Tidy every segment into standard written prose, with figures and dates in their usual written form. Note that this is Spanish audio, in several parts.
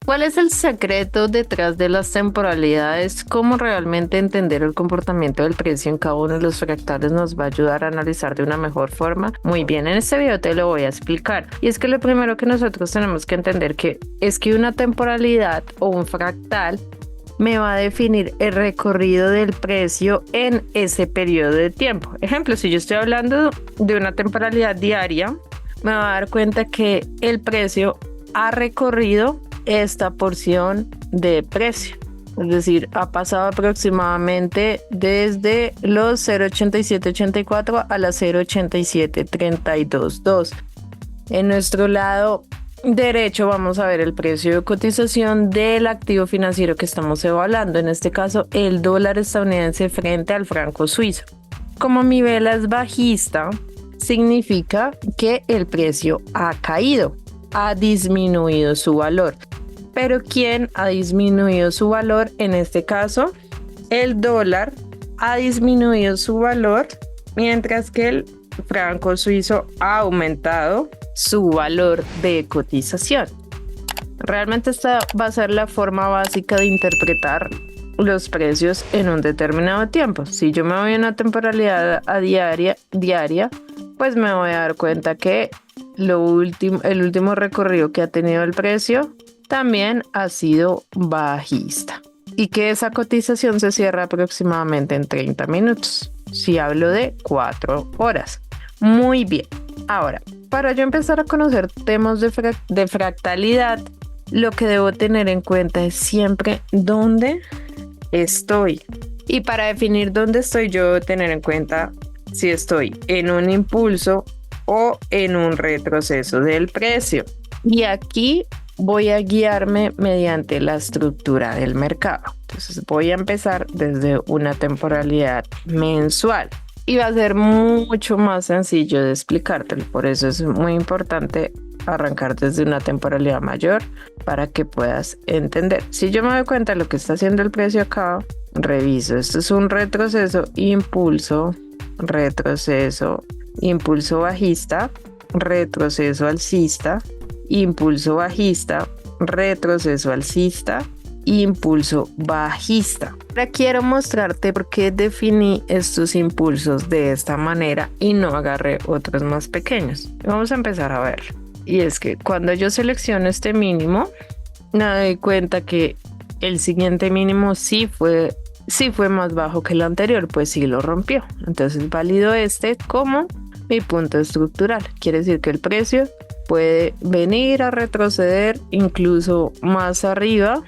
¿Cuál es el secreto detrás de las temporalidades? ¿Cómo realmente entender el comportamiento del precio en cada uno de los fractales nos va a ayudar a analizar de una mejor forma? Muy bien, en este video te lo voy a explicar. Y es que lo primero que nosotros tenemos que entender es que una temporalidad o un fractal me va a definir el recorrido del precio en ese periodo de tiempo. Ejemplo, si yo estoy hablando de una temporalidad diaria, me va a dar cuenta que el precio ha recorrido esta porción de precio. Es decir, ha pasado aproximadamente desde los 0.8784 a las 0.8732.2. En nuestro lado derecho vamos a ver el precio de cotización del activo financiero que estamos evaluando, en este caso el dólar estadounidense frente al franco suizo. Como mi vela es bajista, significa que el precio ha caído, ha disminuido su valor. Pero ¿quién ha disminuido su valor? En este caso, el dólar ha disminuido su valor, mientras que el franco suizo ha aumentado su valor de cotización. Realmente esta va a ser la forma básica de interpretar los precios en un determinado tiempo. Si yo me voy a una temporalidad diaria, pues me voy a dar cuenta que el último recorrido que ha tenido el precio también ha sido bajista y que esa cotización se cierra aproximadamente en 30 minutos. Si hablo de 4 horas. Muy bien. Ahora, para yo empezar a conocer temas de fractalidad, lo que debo tener en cuenta es siempre dónde estoy. Y para definir dónde estoy, yo debo tener en cuenta si estoy en un impulso o en un retroceso del precio. Y aquí voy a guiarme mediante la estructura del mercado. Entonces voy a empezar desde una temporalidad mensual y va a ser mucho más sencillo de explicártelo. Por eso es muy importante arrancar desde una temporalidad mayor para que puedas entender. Si yo me doy cuenta de lo que está haciendo el precio acá, reviso. Esto es un retroceso, impulso, retroceso, impulso bajista, retroceso alcista, impulso bajista, retroceso alcista, impulso bajista. Ahora quiero mostrarte por qué definí estos impulsos de esta manera y no agarré otros más pequeños. Vamos a empezar a ver. Y es que cuando yo selecciono este mínimo, me doy cuenta que el siguiente mínimo sí fue más bajo que el anterior, pues sí lo rompió. Entonces valido este como mi punto estructural. Quiere decir que el precio puede venir a retroceder incluso más arriba.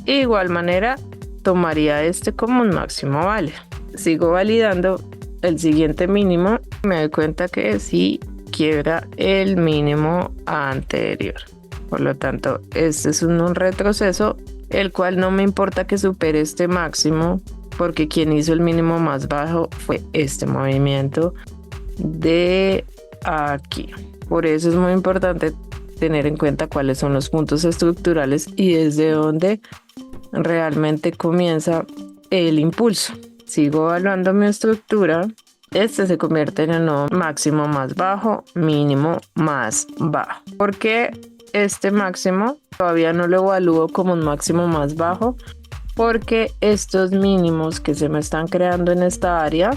De igual manera, tomaría este como un máximo válido. Sigo validando el siguiente mínimo. Me doy cuenta que sí quiebra el mínimo anterior. Por lo tanto, este es un retroceso, el cual no me importa que supere este máximo, porque quien hizo el mínimo más bajo fue este movimiento de aquí. Por eso es muy importante tener en cuenta cuáles son los puntos estructurales y desde dónde realmente comienza el impulso. Sigo evaluando mi estructura. Este se convierte en el nuevo máximo más bajo, mínimo más bajo. ¿Por qué este máximo todavía no lo evalúo como un máximo más bajo? Porque estos mínimos que se me están creando en esta área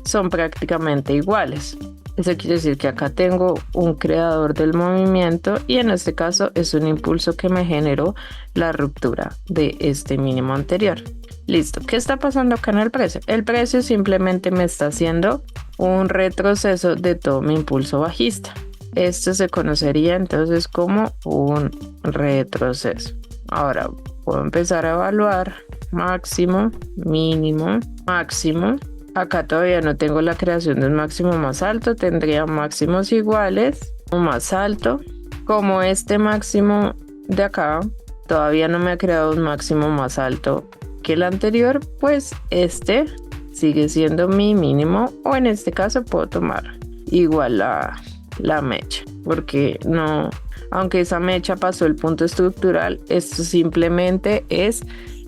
son prácticamente iguales. Eso quiere decir que acá tengo un creador del movimiento y en este caso es un impulso que me generó la ruptura de este mínimo anterior. Listo, ¿qué está pasando acá en el precio? El precio simplemente me está haciendo un retroceso de todo mi impulso bajista. Esto se conocería entonces como un retroceso. Ahora puedo empezar a evaluar máximo, mínimo, máximo. Acá todavía no tengo la creación de un máximo más alto, tendría máximos iguales o más alto. Como este máximo de acá todavía no me ha creado un máximo más alto que el anterior, pues este sigue siendo mi mínimo, o en este caso puedo tomar igual la mecha, porque no, aunque esa mecha pasó el punto estructural, esto simplemente es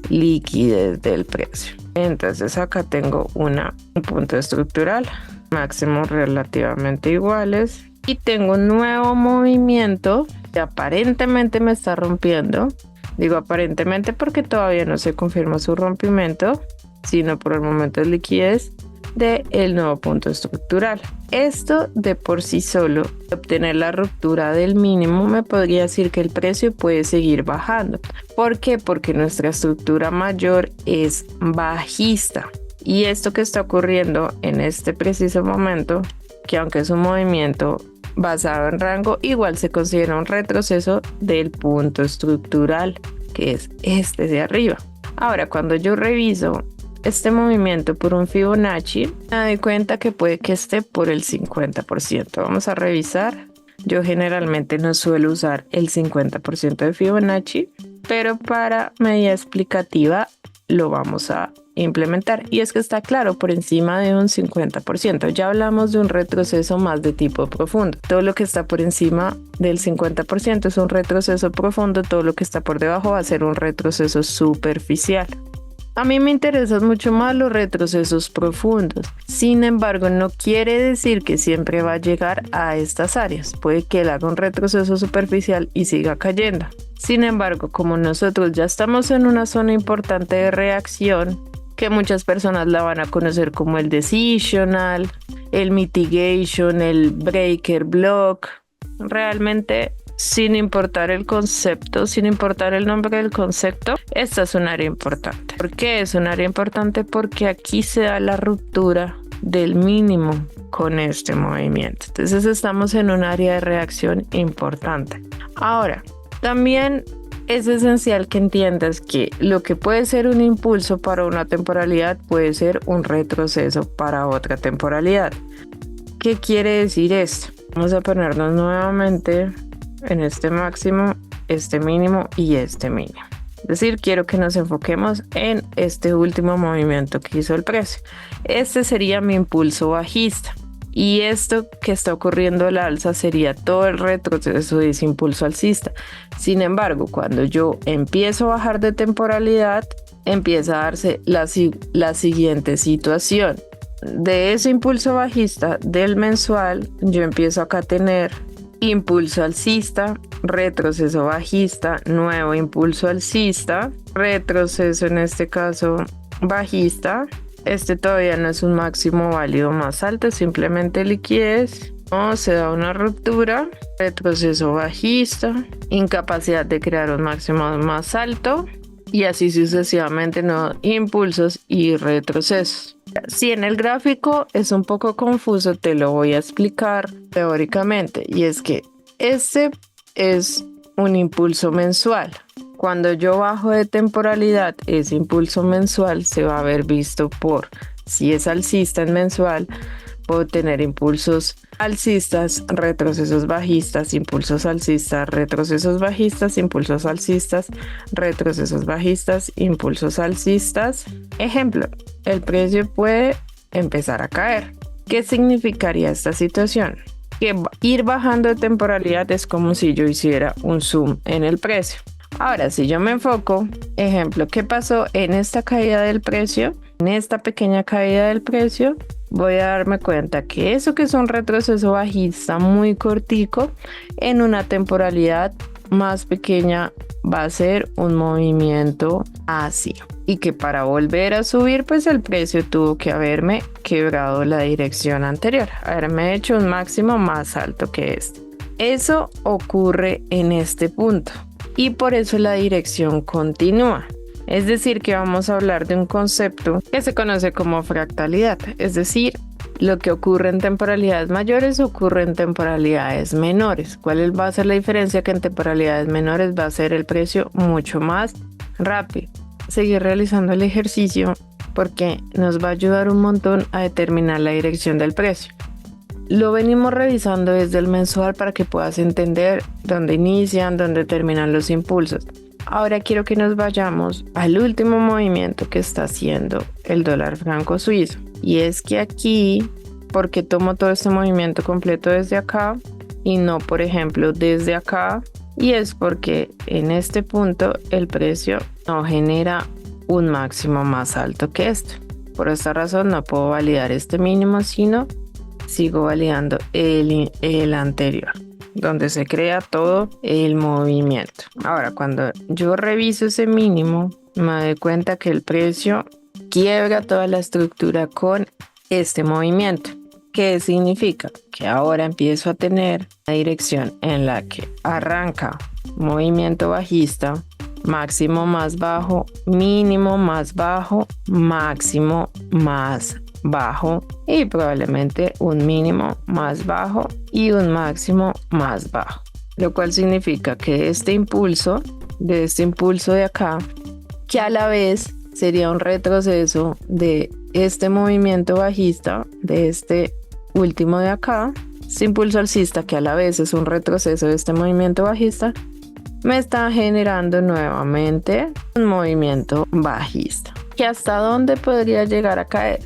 liquidez del precio. Entonces acá tengo un punto estructural, máximos relativamente iguales, y tengo un nuevo movimiento que aparentemente me está rompiendo Digo aparentemente porque todavía no se confirma su rompimiento, sino por el momento de liquidez del nuevo punto estructural. Esto de por sí solo, obtener la ruptura del mínimo, me podría decir que el precio puede seguir bajando. ¿Por qué? Porque nuestra estructura mayor es bajista. Y esto que está ocurriendo en este preciso momento, que aunque es un movimiento basado en rango, igual se considera un retroceso del punto estructural, que es este de arriba. Ahora, cuando yo reviso este movimiento por un Fibonacci, me doy cuenta que puede que esté por el 50%. Vamos a revisar. Yo generalmente no suelo usar el 50% de Fibonacci, pero para medida explicativa lo vamos a implementar. Y es que está claro, por encima de un 50%. Ya hablamos de un retroceso más de tipo profundo. Todo lo que está por encima del 50% es un retroceso profundo. Todo lo que está por debajo va a ser un retroceso superficial. A mí me interesan mucho más los retrocesos profundos. Sin embargo, no quiere decir que siempre va a llegar a estas áreas. Puede que él haga un retroceso superficial y siga cayendo. Sin embargo, como nosotros ya estamos en una zona importante de reacción, que muchas personas la van a conocer como el decisional, el mitigation, el breaker block, realmente, sin importar el concepto, sin importar el nombre del concepto, esta es un área importante. ¿Por qué es un área importante? Porque aquí se da la ruptura del mínimo con este movimiento. Entonces estamos en un área de reacción importante. Ahora, también es esencial que entiendas que lo que puede ser un impulso para una temporalidad puede ser un retroceso para otra temporalidad. ¿Qué quiere decir esto? Vamos a ponernos nuevamente en este máximo, este mínimo y este mínimo. Es decir, quiero que nos enfoquemos en este último movimiento que hizo el precio. Este sería mi impulso bajista. Y esto que está ocurriendo al alza sería todo el retroceso de ese impulso alcista. Sin embargo, cuando yo empiezo a bajar de temporalidad, empieza a darse la siguiente situación. De ese impulso bajista del mensual, yo empiezo acá a tener impulso alcista, retroceso bajista, nuevo impulso alcista, retroceso en este caso bajista. Este todavía no es un máximo válido más alto, simplemente liquidez. No, se da una ruptura, retroceso bajista, incapacidad de crear un máximo más alto y así sucesivamente, no impulsos y retrocesos. Si en el gráfico es un poco confuso, te lo voy a explicar teóricamente, y es que este es un impulso mensual. Cuando yo bajo de temporalidad, ese impulso mensual se va a ver visto por, si es alcista en mensual, puedo tener impulsos alcistas, retrocesos bajistas, impulsos alcistas, retrocesos bajistas, impulsos alcistas, retrocesos bajistas, impulsos alcistas. Ejemplo, el precio puede empezar a caer. ¿Qué significaría esta situación? Que ir bajando de temporalidad es como si yo hiciera un zoom en el precio. Ahora, si yo me enfoco, ejemplo, ¿qué pasó en esta caída del precio? En esta pequeña caída del precio, voy a darme cuenta que eso que es un retroceso bajista muy cortico, en una temporalidad más pequeña va a ser un movimiento así. Y que para volver a subir, pues el precio tuvo que haberme quebrado la dirección anterior, haberme hecho un máximo más alto que este. Eso ocurre en este punto. Y por eso la dirección continúa. Es decir, que vamos a hablar de un concepto que se conoce como fractalidad. Es decir, lo que ocurre en temporalidades mayores ocurre en temporalidades menores. ¿Cuál va a ser la diferencia? Que en temporalidades menores va a ser el precio mucho más rápido. Seguir realizando el ejercicio porque nos va a ayudar un montón a determinar la dirección del precio. Lo venimos revisando desde el mensual para que puedas entender dónde inician, dónde terminan los impulsos. Ahora quiero que nos vayamos al último movimiento que está haciendo el dólar franco suizo. Y es que aquí, ¿por qué tomo todo este movimiento completo desde acá y no, por ejemplo, desde acá? Y es porque en este punto el precio no genera un máximo más alto que este. Por esta razón no puedo validar este mínimo, sino sigo validando el anterior. donde se crea todo el movimiento. Ahora, cuando yo reviso ese mínimo, me doy cuenta que el precio quiebra toda la estructura con este movimiento. ¿Qué significa? Que ahora empiezo a tener una dirección en la que arranca movimiento bajista, máximo más bajo, mínimo más bajo, máximo más bajo y probablemente un mínimo más bajo y un máximo más bajo. Lo cual significa que de este impulso de acá, que a la vez sería un retroceso de este movimiento bajista, de este último de acá, este impulso alcista que a la vez es un retroceso de este movimiento bajista, me está generando nuevamente un movimiento bajista. ¿Que hasta dónde podría llegar a caer?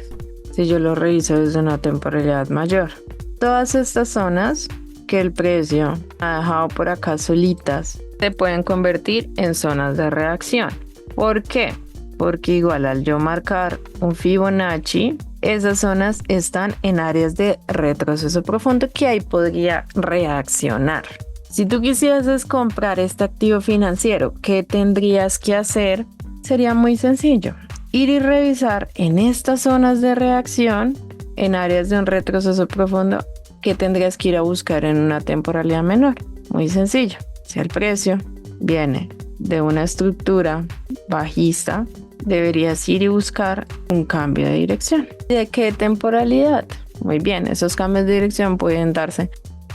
Si yo lo reviso desde una temporalidad mayor. Todas estas zonas que el precio ha dejado por acá solitas se pueden convertir en zonas de reacción. ¿Por qué? Porque igual al yo marcar un Fibonacci, esas zonas están en áreas de retroceso profundo que ahí podría reaccionar. Si tú quisieras comprar este activo financiero, ¿qué tendrías que hacer? Sería muy sencillo. Ir y revisar en estas zonas de reacción, en áreas de un retroceso profundo, ¿qué tendrías que ir a buscar en una temporalidad menor? Muy sencillo. Si el precio viene de una estructura bajista, deberías ir y buscar un cambio de dirección. ¿De qué temporalidad? Muy bien, esos cambios de dirección pueden darse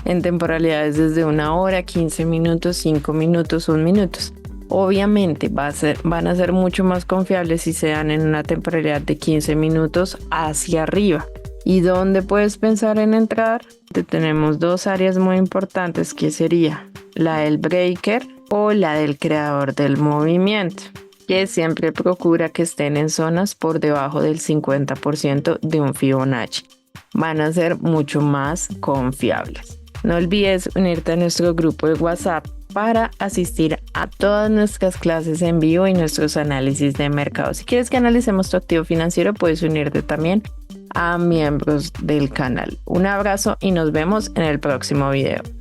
en temporalidades desde 1 hora, 15 minutos, 5 minutos, 1 minuto. Obviamente van a ser mucho más confiables si se dan en una temporalidad de 15 minutos hacia arriba. ¿Y dónde puedes pensar en entrar? Tenemos dos áreas muy importantes que sería la del breaker o la del creador del movimiento, que siempre procura que estén en zonas por debajo del 50% de un Fibonacci. Van a ser mucho más confiables. No olvides unirte a nuestro grupo de WhatsApp para asistir a todas nuestras clases en vivo y nuestros análisis de mercado. Si quieres que analicemos tu activo financiero, puedes unirte también a miembros del canal. Un abrazo y nos vemos en el próximo video.